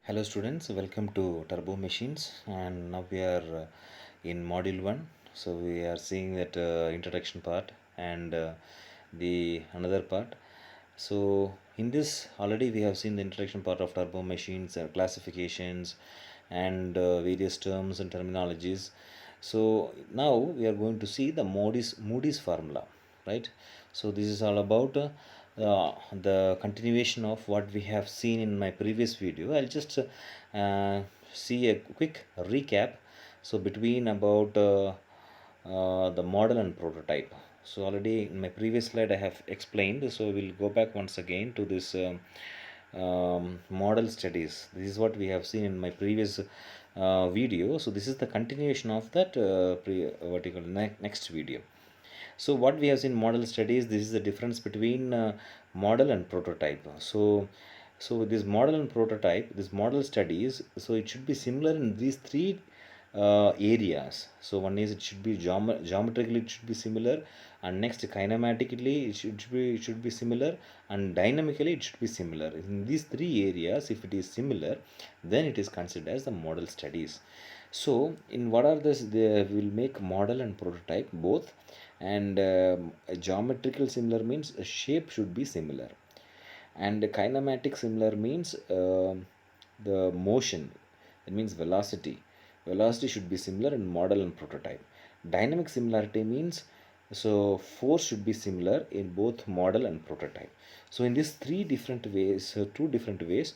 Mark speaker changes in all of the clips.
Speaker 1: Hello students, welcome to Turbo Machines, and now we are in module 1. So we are seeing that introduction part and the another part. So in this already we have seen the introduction part of Turbo Machines, classifications and various terms and terminologies. So now we are going to see the Moody's formula, right? So this is all about the continuation of what we have seen in my previous video. I'll just see a quick recap. So between about the model and prototype. So already in my previous slide I have explained. So we'll go back once again to this model studies. This is what we have seen in my previous video. So this is the continuation of that next video. So what we have seen model studies, this is the difference between model and prototype. So this model and prototype, this model studies, so it should be similar in these three areas. So one is it should be geometrically it should be similar, and next kinematically it should be similar, and dynamically it should be similar. In these three areas, if it is similar, then it is considered as the model studies. So in what are this, they will make model and prototype both, and a geometrical similar means a shape should be similar, and a kinematic similar means the motion, it means velocity should be similar in model and prototype. Dynamic similarity means so force should be similar in both model and prototype. So in these three different ways, two different ways,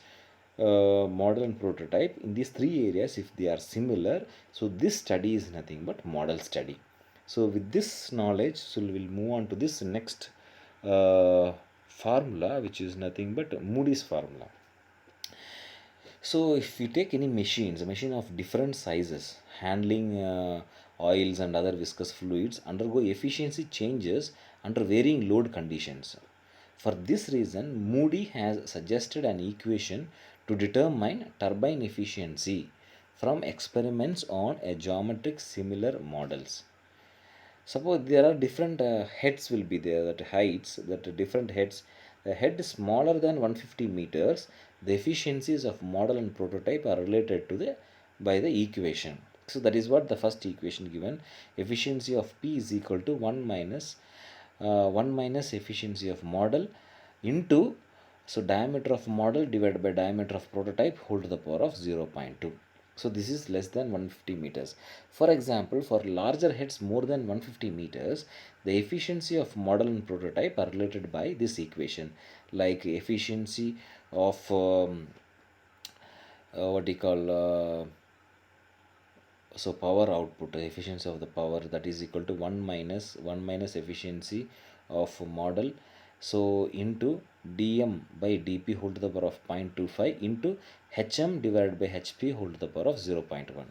Speaker 1: model and prototype, in these three areas if they are similar, so this study is nothing but model study. So with this knowledge, so we'll move on to this next formula, which is nothing but Moody's formula. So if you take any machines, a machine of different sizes handling oils and other viscous fluids undergo efficiency changes under varying load conditions. For this reason, Moody has suggested an equation to determine turbine efficiency from experiments on a geometric similar models. Suppose there are different heads will be there, that heights, that different heads. The head is smaller than 150 meters. The efficiencies of model and prototype are related to the by the equation. So that is what the first equation given. Efficiency of P is equal to 1 minus efficiency of model into, so diameter of model divided by diameter of prototype whole to the power of 0.2. So this is less than 150 meters. For example, for larger heads more than 150 meters, the efficiency of model and prototype are related by this equation, like efficiency of what do you call so power output, efficiency of the power, that is equal to 1 minus efficiency of model, so into dm by dp whole to the power of 0.25 into hm divided by hp whole to the power of 0.1.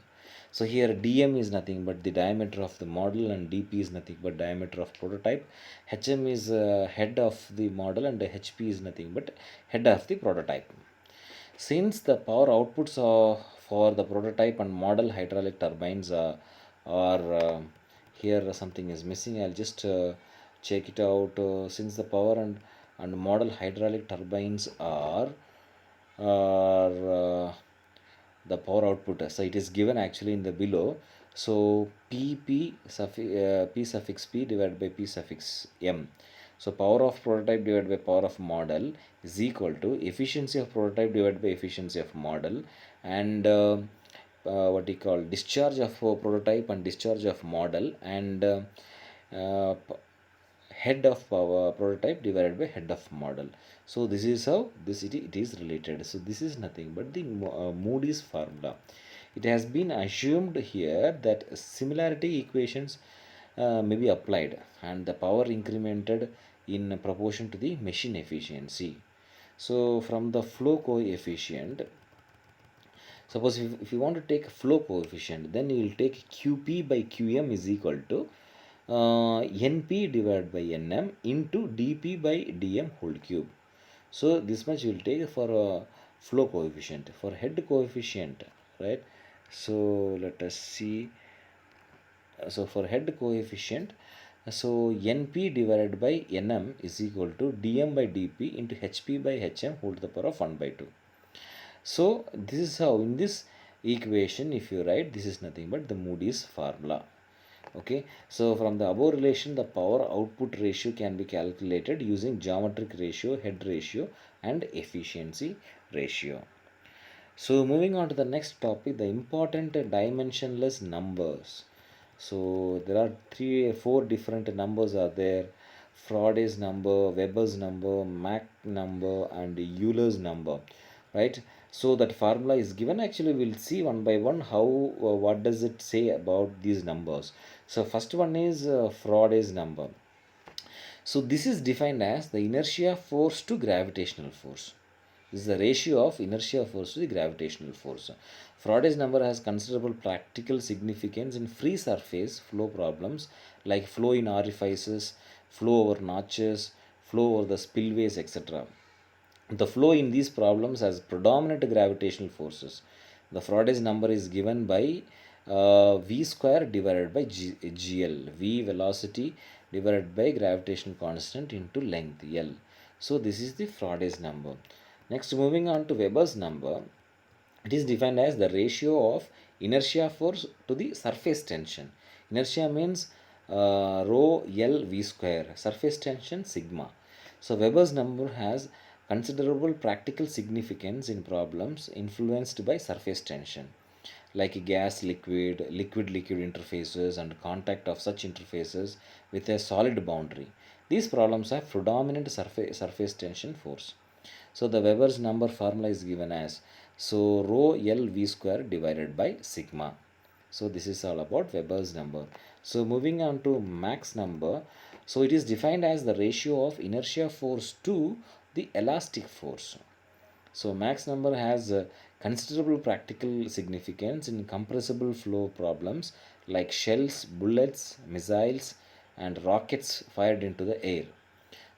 Speaker 1: So here dm is nothing but the diameter of the model and dp is nothing but diameter of prototype. Hm is head of the model and hp is nothing but head of the prototype. Since the power outputs for the prototype and model hydraulic turbines are here something is missing, I'll just check it out. Since the power and model hydraulic turbines are the power output, so it is given actually in the below. So p suffix p divided by p suffix m. So power of prototype divided by power of model is equal to efficiency of prototype divided by efficiency of model, and what you call discharge of prototype and discharge of model, and uh, head of power prototype divided by head of model. So this is how it is related. So this is nothing but the Moody's formula. It has been assumed here that similarity equations may be applied and the power incremented in proportion to the machine efficiency. So from the flow coefficient, suppose if you want to take flow coefficient, then you will take qp by qm is equal to np divided by nm into dp by dm whole cube. So this much you will take for flow coefficient. For head coefficient, right? So let us see. So for head coefficient, so np divided by nm is equal to dm by dp into hp by hm whole to the power of 1 by 2. So this is how in this equation if you write, this is nothing but the Moody's formula. Okay, so from the above relation the power output ratio can be calculated using geometric ratio, head ratio and efficiency ratio. So moving on to the next topic, the important dimensionless numbers. So there are four different numbers are there: Farade's number, Weber's number, Mach number, and Euler's number, right? So that formula is given. Actually, we'll see one by one how what does it say about these numbers. So first one is Farade's number. So this is defined as the inertia force to gravitational force. This is the ratio of inertia force to the gravitational force. Faraday's number has considerable practical significance in free surface flow problems like flow in orifices, flow over notches, flow over the spillways, etc. The flow in these problems has predominant gravitational forces. The Faraday's number is given by v square divided by gl, v velocity divided by gravitational constant into length l. So this is the Faraday's number. Next, moving on to Weber's number, it is defined as the ratio of inertia force to the surface tension. Inertia means rho L V square, surface tension sigma. So Weber's number has considerable practical significance in problems influenced by surface tension, like gas liquid, liquid liquid interfaces, and contact of such interfaces with a solid boundary. These problems have predominant surface tension force. So the Weber's number formula is given as so rho L V square divided by sigma. So this is all about Weber's number. So moving on to Mach's number. So it is defined as the ratio of inertia force to the elastic force. So Mach's number has considerable practical significance in compressible flow problems like shells, bullets, missiles, and rockets fired into the air.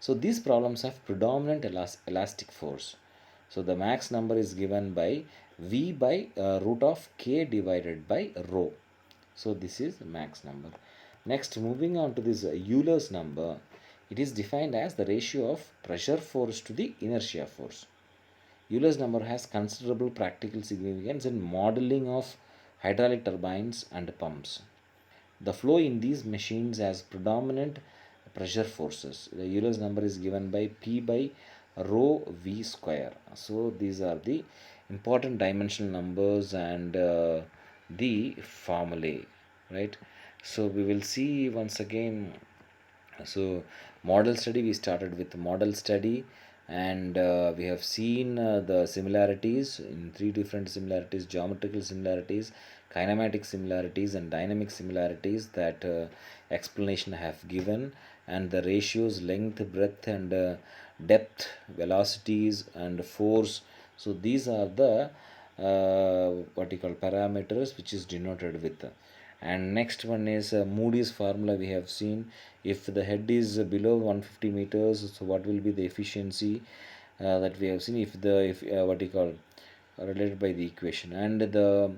Speaker 1: So these problems have predominant elastic force. So the Mach's number is given by V by root of K divided by rho. So this is Mach's number. Next, moving on to this Euler's number, it is defined as the ratio of pressure force to the inertia force. Euler's number has considerable practical significance in modeling of hydraulic turbines and pumps. The flow in these machines has predominant pressure forces. The Euler's number is given by P by rho V square. So these are the important dimensional numbers and the formulae, right? So we will see once again. So model study, we started with model study, and we have seen the similarities in three different similarities: geometrical similarities, kinematic similarities, and dynamic similarities that explanation I have given, and the ratios length, breadth, and depth, velocities, and force. So these are the what you call parameters which is denoted with. And next one is Moody's formula. We have seen if the head is below 150 meters, so what will be the efficiency that we have seen if the if what you call related by the equation, and the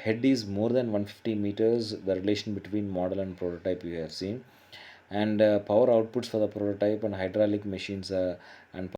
Speaker 1: head is more than 150 meters, the relation between model and prototype we have seen, and power outputs for the prototype and hydraulic machines and